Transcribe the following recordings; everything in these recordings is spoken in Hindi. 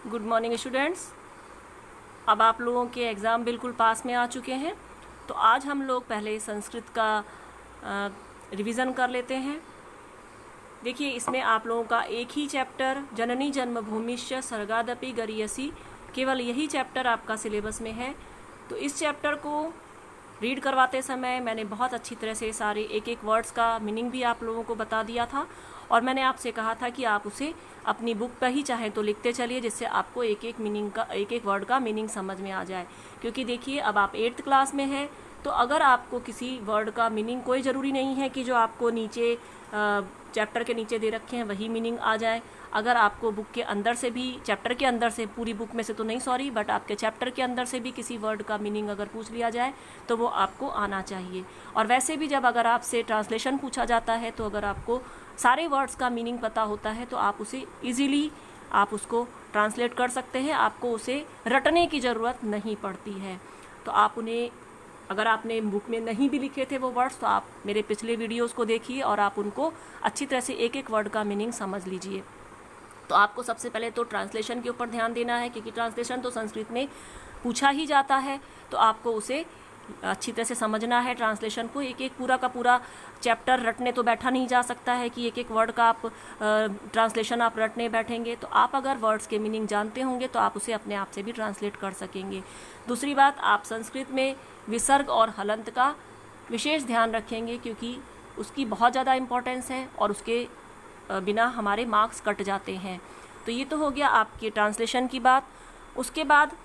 Good morning students. अब आप लोगों के एग्ज़ाम बिल्कुल पास में आ चुके हैं, तो आज हम लोग पहले संस्कृत का रिवीज़न कर लेते हैं। देखिए, इसमें आप लोगों का एक ही चैप्टर जननी जन्मभूमिश्च सर्गादपि गरीयसी, केवल यही चैप्टर आपका सिलेबस में है। तो इस चैप्टर को रीड करवाते समय मैंने बहुत अच्छी तरह से सारे एक एक वर्ड्स का मीनिंग भी आप लोगों को बता दिया था, और मैंने आपसे कहा था कि आप उसे अपनी बुक पर ही चाहे तो लिखते चलिए, जिससे आपको एक एक मीनिंग का एक एक वर्ड का मीनिंग समझ में आ जाए। क्योंकि देखिए, अब आप 8th क्लास में हैं, तो अगर आपको किसी वर्ड का मीनिंग, कोई ज़रूरी नहीं है कि जो आपको नीचे चैप्टर के नीचे दे रखे हैं वही मीनिंग आ जाए। अगर आपको बुक के अंदर से भी, चैप्टर के अंदर से, पूरी बुक में से तो नहीं सॉरी, बट आपके चैप्टर के अंदर से भी किसी वर्ड का मीनिंग अगर पूछ लिया जाए तो वो आपको आना चाहिए। और वैसे भी जब अगर आपसे ट्रांसलेशन पूछा जाता है, तो अगर आपको सारे वर्ड्स का मीनिंग पता होता है तो आप उसे ईजीली आप उसको ट्रांसलेट कर सकते हैं। आपको उसे रटने की ज़रूरत नहीं पड़ती है। तो आप उन्हें, अगर आपने बुक में नहीं भी लिखे थे वो वर्ड्स, तो आप मेरे पिछले वीडियोस को देखिए और आप उनको अच्छी तरह से एक एक वर्ड का मीनिंग समझ लीजिए। तो आपको सबसे पहले तो ट्रांसलेशन के ऊपर ध्यान देना है, क्योंकि ट्रांसलेशन तो संस्कृत में पूछा ही जाता है, तो आपको उसे अच्छी तरह से समझना है। ट्रांसलेशन को एक एक पूरा का पूरा चैप्टर रटने तो बैठा नहीं जा सकता है कि एक एक वर्ड का आप ट्रांसलेशन आप रटने बैठेंगे। तो आप अगर वर्ड्स के मीनिंग जानते होंगे तो आप उसे अपने आप से भी ट्रांसलेट कर सकेंगे। दूसरी बात, आप संस्कृत में विसर्ग और हलंत का विशेष ध्यान रखेंगे, क्योंकि उसकी बहुत ज़्यादा इम्पोर्टेंस है और उसके बिना हमारे मार्क्स कट जाते हैं। तो ये तो हो गया आपके ट्रांसलेशन की बात। उसके बाद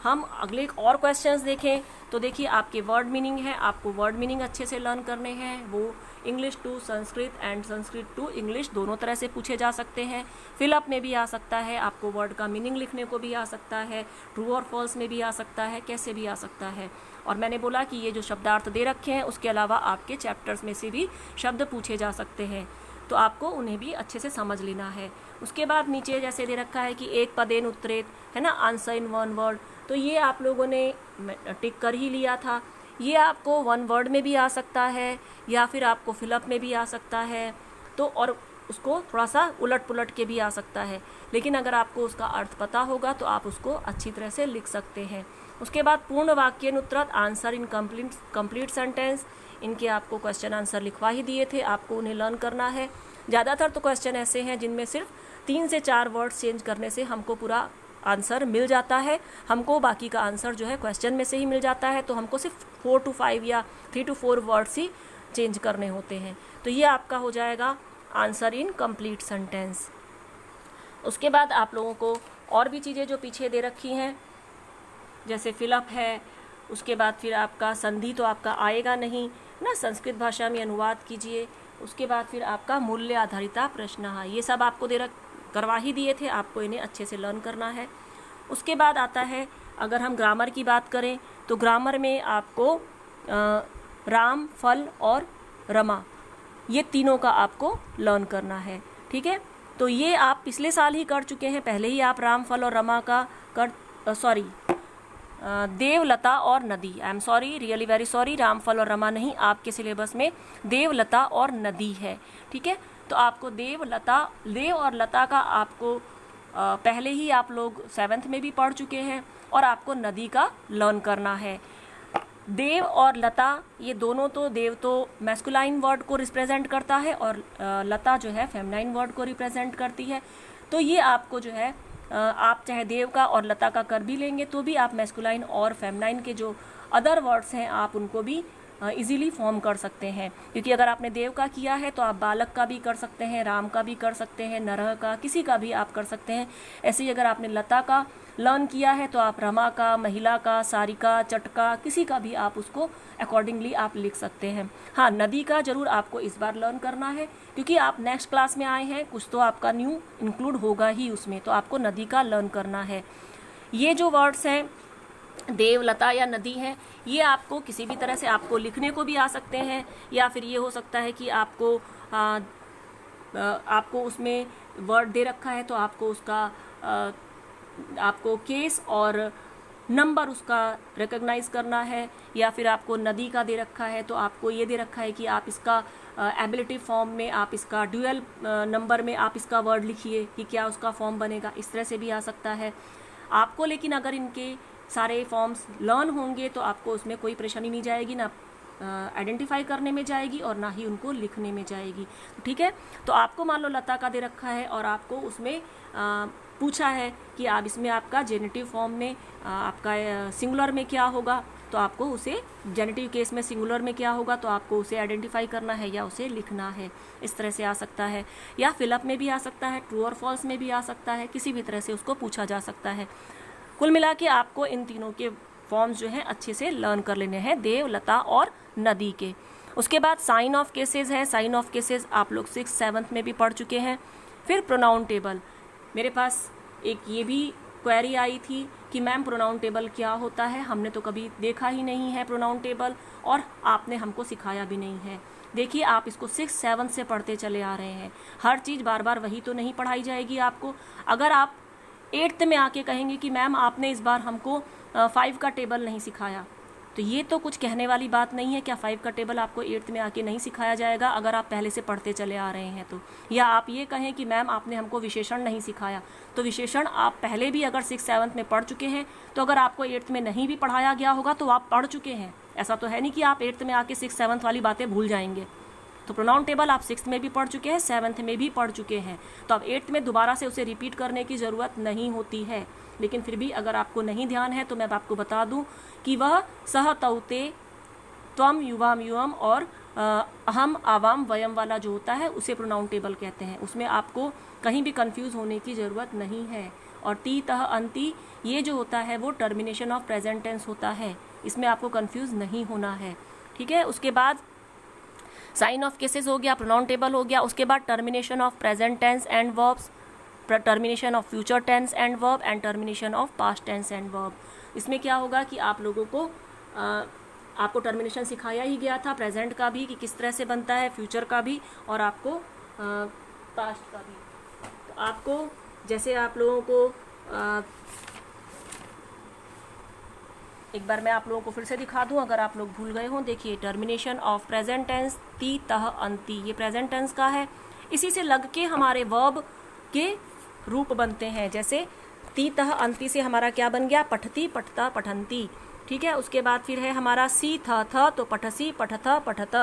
हम अगले और क्वेश्चंस देखें तो देखिए, आपके वर्ड मीनिंग है, आपको वर्ड मीनिंग अच्छे से लर्न करने हैं। वो English to Sanskrit and Sanskrit to English दोनों तरह से पूछे जा सकते हैं। फिलअप में भी आ सकता है, आपको वर्ड का मीनिंग लिखने को भी आ सकता है, ट्रू और फॉल्स में भी आ सकता है, कैसे भी आ सकता है। और मैंने बोला कि ये जो शब्दार्थ दे रखे हैं उसके अलावा आपके चैप्टर्स में से भी शब्द पूछे जा सकते हैं, तो आपको उन्हें भी अच्छे से समझ लेना है। उसके बाद नीचे जैसे दे रखा है कि एक पदेन उत्तरेत, है ना, आंसर इन वन वर्ड, तो ये आप लोगों ने टिक कर ही लिया था। ये आपको वन वर्ड में भी आ सकता है या फिर आपको फिलअप में भी आ सकता है, तो और उसको थोड़ा सा उलट पुलट के भी आ सकता है, लेकिन अगर आपको उसका अर्थ पता होगा तो आप उसको अच्छी तरह से लिख सकते हैं। उसके बाद पूर्ण वाक्यन उत्तरत, आंसर इन कंप्लीट सेंटेंस, इनके आपको क्वेश्चन आंसर लिखवा ही दिए थे, आपको उन्हें लर्न करना है। ज़्यादातर तो क्वेश्चन ऐसे हैं जिनमें सिर्फ 3 से 4 वर्ड्स चेंज करने से हमको पूरा आंसर मिल जाता है, हमको बाकी का आंसर जो है क्वेश्चन में से ही मिल जाता है। तो हमको सिर्फ 4 to 5 या 3 to 4 वर्ड्स ही चेंज करने होते हैं। तो ये आपका हो जाएगा आंसर इन कंप्लीट सेंटेंस। उसके बाद आप लोगों को और भी चीज़ें जो पीछे दे रखी हैं, जैसे फिलअप है, उसके बाद फिर आपका संधि तो आपका आएगा नहीं ना, संस्कृत भाषा में अनुवाद कीजिए। उसके बाद फिर आपका मूल्य आधारिता प्रश्न, हाँ, ये सब आपको करवा ही दिए थे, आपको इन्हें अच्छे से लर्न करना है। उसके बाद आता है, अगर हम ग्रामर की बात करें तो ग्रामर में आपको राम, फल और रमा, ये तीनों का आपको लर्न करना है। ठीक है, तो ये आप पिछले साल ही कर चुके हैं, पहले ही आप राम, फल और रमा का देव, लता और नदी, I am sorry, really very sorry, Ram, फल और रमा नहीं, आपके सिलेबस में देव, लता और नदी है। ठीक है, तो आपको देव और लता का आपको पहले ही आप लोग 7th में भी पढ़ चुके हैं, और आपको नदी का लर्न करना है। देव और लता, ये दोनों, तो देव तो मैस्कुलाइन वर्ड को रिप्रेजेंट करता है और लता जो है फेमिनाइन वर्ड को रिप्रेजेंट करती है। तो ये आपको जो है, आप चाहे देव का और लता का कर भी लेंगे तो भी आप मैस्कुलाइन और फेमिनाइन के जो अदर वर्ड्स हैं आप उनको भी इजीली फॉर्म कर सकते हैं। क्योंकि अगर आपने देव का किया है तो आप बालक का भी कर सकते हैं, राम का भी कर सकते हैं, नरह का, किसी का भी आप कर सकते हैं। ऐसे ही अगर आपने लता का लर्न किया है तो आप रमा का, महिला का, सारिका, चटका, किसी का भी आप उसको अकॉर्डिंगली आप लिख सकते हैं। हाँ, नदी का जरूर आपको इस बार लर्न करना है, क्योंकि आप नेक्स्ट क्लास में आए हैं, कुछ तो आपका न्यू इंक्लूड होगा ही उसमें, तो आपको नदी का लर्न करना है। ये जो वर्ड्स हैं देव, लता या नदी है, ये आपको किसी भी तरह से आपको लिखने को भी आ सकते हैं, या फिर ये हो सकता है कि आपको उसमें वर्ड दे रखा है तो आपको उसका आपको केस और नंबर उसका रिकॉग्नाइज करना है, या फिर आपको नदी का दे रखा है तो आपको ये दे रखा है कि आप इसका एबिलिटी फॉर्म में, आप इसका ड्यूअल नंबर में आप इसका वर्ड लिखिए कि क्या उसका फॉर्म बनेगा। इस तरह से भी आ सकता है आपको। लेकिन अगर इनके सारे फॉर्म्स लर्न होंगे तो आपको उसमें कोई परेशानी नहीं जाएगी, ना आइडेंटिफाई करने में जाएगी और ना ही उनको लिखने में जाएगी। ठीक है, तो आपको मान लो लता का दे रखा है और आपको उसमें पूछा है कि आप इसमें आपका जेनेटिव फॉर्म में आपका सिंगुलर में क्या होगा, तो आपको उसे जेनेटिव केस में सिंगुलर में क्या होगा तो आपको उसे आइडेंटिफाई करना है या उसे लिखना है। इस तरह से आ सकता है, या फिलअप में भी आ सकता है, ट्रू और फॉल्स में भी आ सकता है, किसी भी तरह से उसको पूछा जा सकता है। कुल मिला के आपको इन तीनों के फॉर्म्स जो हैं अच्छे से लर्न कर लेने हैं, देव, लता और नदी के। उसके बाद साइन ऑफ केसेस है। साइन ऑफ केसेस आप लोग 6th 7th में भी पढ़ चुके हैं। फिर प्रोनाउन टेबल, मेरे पास एक ये भी क्वेरी आई थी कि मैम प्रोनाउन टेबल क्या होता है, हमने तो कभी देखा ही नहीं है प्रोनाउन टेबल और आपने हमको सिखाया भी नहीं है। देखिए, आप इसको 6th 7th से पढ़ते चले आ रहे हैं, हर चीज़ बार बार वही तो नहीं पढ़ाई जाएगी आपको। अगर आप 8th में आके कहेंगे कि मैम आपने इस बार हमको 5 का टेबल नहीं सिखाया, तो ये तो कुछ कहने वाली बात नहीं है। क्या 5 का टेबल आपको 8th में आके नहीं सिखाया जाएगा अगर आप पहले से पढ़ते चले आ रहे हैं तो? या आप ये कहें कि मैम आपने हमको विशेषण नहीं सिखाया, तो विशेषण आप पहले भी अगर 6th 7th में पढ़ चुके हैं, तो अगर आपको 8th में नहीं भी पढ़ाया गया होगा तो आप पढ़ चुके हैं। ऐसा तो है नहीं कि आप 8th में आके 6th 7th वाली बातें भूल जाएंगे। तो प्रोनाउन टेबल आप 6th में भी पढ़ चुके हैं, 7th में भी पढ़ चुके हैं, तो अब 8th में दोबारा से उसे रिपीट करने की ज़रूरत नहीं होती है। लेकिन फिर भी अगर आपको नहीं ध्यान है तो मैं आपको बता दूं कि वह सह तौते, त्वम, युवाम, युवम और अहम, आवाम, वयम वाला जो होता है उसे प्रोनाउन टेबल कहते हैं। उसमें आपको कहीं भी कंफ्यूज होने की ज़रूरत नहीं है। और ती, तह, अंति ये जो होता है वो टर्मिनेशन ऑफ प्रेजेंट टेंस होता है, इसमें आपको कंफ्यूज नहीं होना है। ठीक है, उसके बाद साइन ऑफ केसेस हो गया, प्रोनाउन टेबल हो गया। उसके बाद termination of present tense and verbs, termination of future tense and verb and termination of past tense and verb. इसमें क्या होगा कि आप लोगों को आपको टर्मिनेशन सिखाया ही गया था, प्रेजेंट का भी कि किस तरह से बनता है, फ्यूचर का भी और आपको पास्ट का भी। तो आपको जैसे आप लोगों को एक बार मैं आप लोगों को फिर से दिखा दूं अगर आप लोग भूल गए हों। देखिए, टर्मिनेशन ऑफ प्रेजेंट टेंस, ती, तह, अंति, ये प्रेजेंट टेंस का है। इसी से लग के हमारे वर्ब के रूप बनते हैं। जैसे ती, तह, अंति से हमारा क्या बन गया, पठती, पठता, पठंती। ठीक है, उसके बाद फिर है हमारा सी, थ, थ, तो पठसी, पठथ, पठत।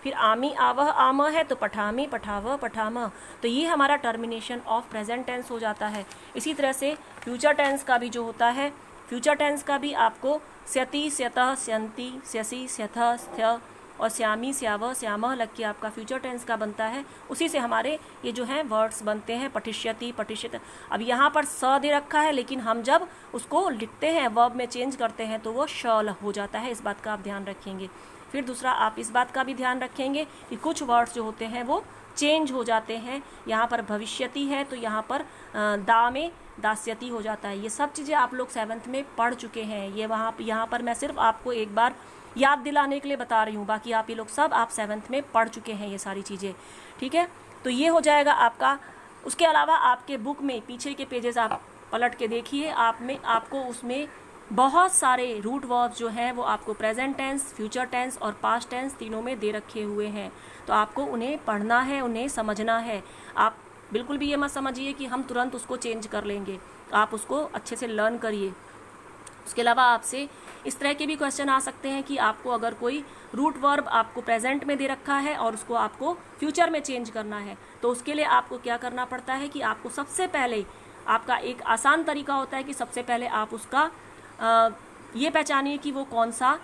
फिर आमी, आवह, आम है तो पठामी, पठाव, पठाम। तो ये हमारा टर्मिनेशन ऑफ प्रेजेंट टेंस हो जाता है। इसी तरह से फ्यूचर टेंस का भी जो होता है, फ्यूचर टेंस का भी आपको स्यति, स्यतः, स्यंति, स्यसि, स्यथ, स्थ और श्यामी, श्यावह, श्यामह लग के आपका फ्यूचर टेंस का बनता है। उसी से हमारे ये जो हैं वर्ड्स बनते हैं, पठिष्यति, पठिष्यत। अब यहाँ पर स दे रखा है, लेकिन हम जब उसको लिखते हैं, वर्ब में चेंज करते हैं तो वो श हो जाता है। इस बात का आप ध्यान रखेंगे। फिर दूसरा, आप इस बात का भी ध्यान रखेंगे कि कुछ वर्ड्स जो होते हैं वो चेंज हो जाते हैं। यहाँ पर भविष्यति है तो यहाँ पर दा में दास्यति हो जाता है। ये सब चीज़ें आप लोग 7th में पढ़ चुके हैं। ये यहाँ पर मैं सिर्फ आपको एक बार याद दिलाने के लिए बता रही हूँ, बाकी आप ये लोग सब आप 7th में पढ़ चुके हैं ये सारी चीज़ें। ठीक है, तो ये हो जाएगा आपका। उसके अलावा आपके बुक में पीछे के पेजेस आप पलट के देखिए, आपको उसमें बहुत सारे रूट वर्ब्स जो हैं वो आपको प्रेजेंट टेंस, फ्यूचर टेंस और पास्ट टेंस तीनों में दे रखे हुए हैं। तो आपको उन्हें पढ़ना है, उन्हें समझना है। आप बिल्कुल भी ये मत समझिए कि हम तुरंत उसको चेंज कर लेंगे, आप उसको अच्छे से लर्न करिए। उसके अलावा आपसे इस तरह के भी क्वेश्चन आ सकते हैं कि आपको अगर कोई रूट वर्ब आपको प्रेजेंट में दे रखा है और उसको आपको फ्यूचर में चेंज करना है, तो उसके लिए आपको क्या करना पड़ता है कि आपको सबसे पहले, आपका एक आसान तरीका होता है कि सबसे पहले आप उसका ये पहचानिए कि वो कौन सा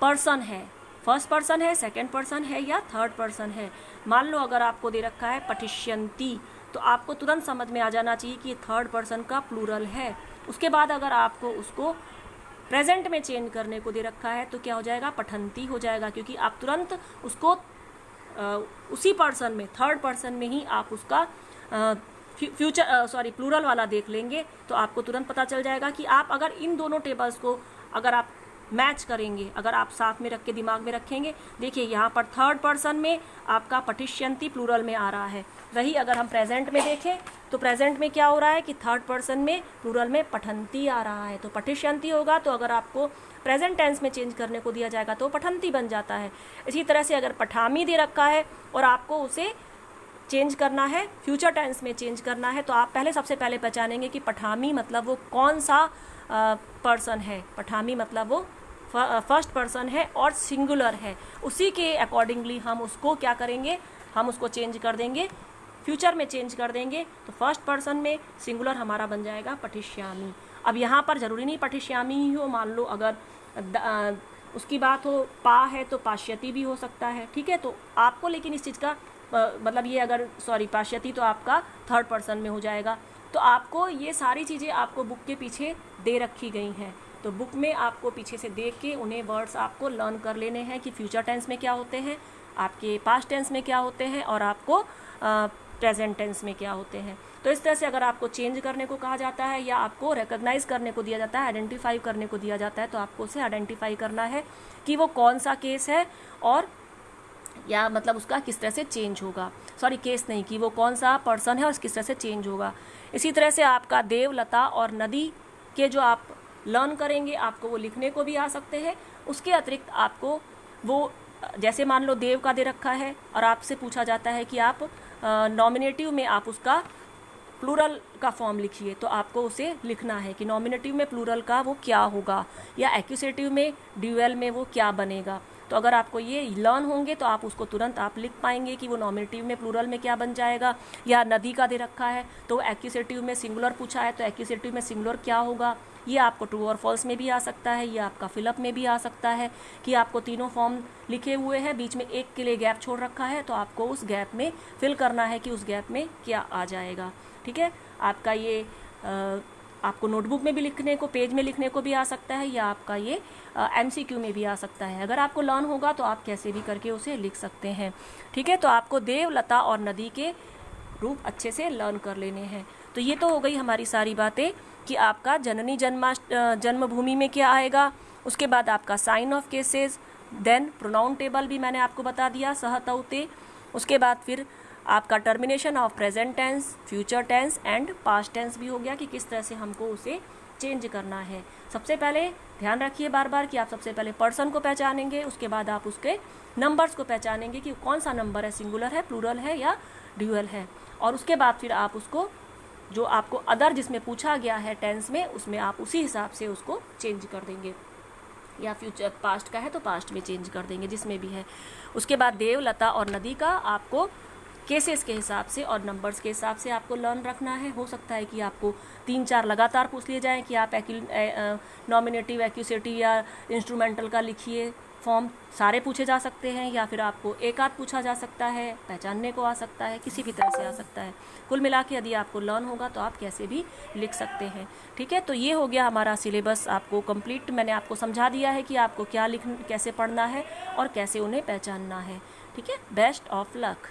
पर्सन है, फर्स्ट पर्सन है, सेकंड पर्सन है या थर्ड पर्सन है। मान लो अगर आपको दे रखा है पठिष्यन्ति, तो आपको तुरंत समझ में आ जाना चाहिए कि थर्ड पर्सन का प्लूरल है। उसके बाद अगर आपको उसको प्रेजेंट में चेंज करने को दे रखा है तो क्या हो जाएगा, पठंती हो जाएगा, क्योंकि आप तुरंत उसको उसी पर्सन में, थर्ड पर्सन में ही आप उसका प्लूरल वाला देख लेंगे। तो आपको तुरंत पता चल जाएगा कि आप अगर इन दोनों टेबल्स को अगर आप मैच करेंगे। अगर आप साथ में रख के दिमाग में रखेंगे, देखिए यहाँ पर थर्ड पर्सन में आपका पठिष्यन्ति प्लूरल में आ रहा है। वही अगर हम प्रेजेंट में देखें तो प्रेजेंट में क्या हो रहा है कि थर्ड पर्सन में प्लूरल में पठन्ति आ रहा है, तो पठिष्यन्ति होगा। तो अगर आपको प्रेजेंट टेंस में चेंज करने को दिया जाएगा तो पठन्ति बन जाता है। इसी तरह से अगर पठामी दे रखा है और आपको उसे चेंज करना है, फ्यूचर टेंस में चेंज करना है, तो आप पहले सबसे पहले पहचानेंगे कि पठामी मतलब वो कौन सा पर्सन है। पठामी मतलब वो फर्स्ट पर्सन है और सिंगुलर है। उसी के अकॉर्डिंगली हम उसको क्या करेंगे, हम उसको चेंज कर देंगे, फ्यूचर में चेंज कर देंगे। तो फर्स्ट पर्सन में सिंगुलर हमारा बन जाएगा पठिष्यामि। अब यहाँ पर ज़रूरी नहीं पठिष्यामि ही हो, मान लो अगर उसकी बात हो पा है तो पाश्यति भी हो सकता है, ठीक है। तो आपको लेकिन इस चीज़ का मतलब ये अगर पाश्यति तो आपका थर्ड पर्सन में हो जाएगा। तो आपको ये सारी चीज़ें आपको बुक के पीछे दे रखी गई हैं, तो बुक में आपको पीछे से देख के उन्हें वर्ड्स आपको लर्न कर लेने हैं कि फ्यूचर टेंस में क्या होते हैं, आपके पास्ट टेंस में क्या होते हैं और आपको प्रेजेंट टेंस में क्या होते हैं। तो इस तरह से अगर आपको चेंज करने को कहा जाता है या आपको रिकॉग्नाइज करने को दिया जाता है, आइडेंटिफाई करने को दिया जाता है, तो आपको उसे आइडेंटिफाई करना है कि वो कौन सा केस है और या मतलब उसका किस तरह से चेंज होगा। केस नहीं, कि वो कौन सा पर्सन है और किस तरह से चेंज होगा। इसी तरह से आपका देव, लता और नदी के जो आप लर्न करेंगे, आपको वो लिखने को भी आ सकते हैं। उसके अतिरिक्त आपको वो, जैसे मान लो देव का दे रखा है और आपसे पूछा जाता है कि आप नॉमिनेटिव में आप उसका प्लूरल का फॉर्म लिखिए, तो आपको उसे लिखना है कि नॉमिनेटिव में प्लूरल का वो क्या होगा या एक्यूसेटिव में ड्यूअल में वो क्या बनेगा। तो अगर आपको ये लर्न होंगे तो आप उसको तुरंत आप लिख पाएंगे कि वो नॉमिनेटिव में प्लूरल में क्या बन जाएगा। या नदी का दे रखा है तो एक्यूसेटिव में सिंगुलर पूछा है तो एक्यूसेटिव में सिंगुलर क्या होगा। ये आपको ट्रू और फॉल्स में भी आ सकता है, ये आपका फिलअप में भी आ सकता है कि आपको तीनों फॉर्म लिखे हुए हैं, बीच में एक के लिए गैप छोड़ रखा है, तो आपको उस गैप में फिल करना है कि उस गैप में क्या आ जाएगा। ठीक है, आपका ये आपको नोटबुक में भी लिखने को, पेज में लिखने को भी आ सकता है या आपका ये MCQ में भी आ सकता है। अगर आपको लर्न होगा तो आप कैसे भी करके उसे लिख सकते हैं। ठीक है, तो आपको देव, लता और नदी के रूप अच्छे से लर्न कर लेने हैं। तो ये तो हो गई हमारी सारी बातें कि आपका जननी जन्मभूमि में क्या आएगा। उसके बाद आपका sign of cases, then pronoun table भी मैंने आपको बता दिया, सह तौ ते। उसके बाद फिर आपका termination of present tense, future tense and past tense भी हो गया कि किस तरह से हमको उसे चेंज करना है। सबसे पहले ध्यान रखिए बार बार कि आप सबसे पहले पर्सन को पहचानेंगे, उसके बाद आप उसके नंबर्स को पहचानेंगे कि कौन सा नंबर है, सिंगुलर है, प्लूरल है या ड्यूअल है। और उसके बाद फिर आप उसको जो आपको अदर जिसमें पूछा गया है टेंस में, उसमें आप उसी हिसाब से उसको चेंज कर देंगे, या फ्यूचर पास्ट का है तो पास्ट में चेंज कर देंगे, जिसमें भी है। उसके बाद देव, लता और नदी का आपको केसेस के हिसाब से और नंबर्स के हिसाब से आपको लर्न रखना है। हो सकता है कि आपको 3-4 लगातार पूछ लिए जाएं कि आप नॉमिनेटिव, एक्यूसेटिव या इंस्ट्रूमेंटल का लिखिए, फॉर्म सारे पूछे जा सकते हैं, या फिर आपको एक आध पूछा जा सकता है, पहचानने को आ सकता है, किसी भी तरह से आ सकता है। कुल मिला के यदि आपको लर्न होगा तो आप कैसे भी लिख सकते हैं। ठीक है, तो ये हो गया हमारा सिलेबस आपको कंप्लीट। मैंने आपको समझा दिया है कि आपको क्या लिखना, कैसे पढ़ना है और कैसे उन्हें पहचानना है। ठीक है, बेस्ट ऑफ लक।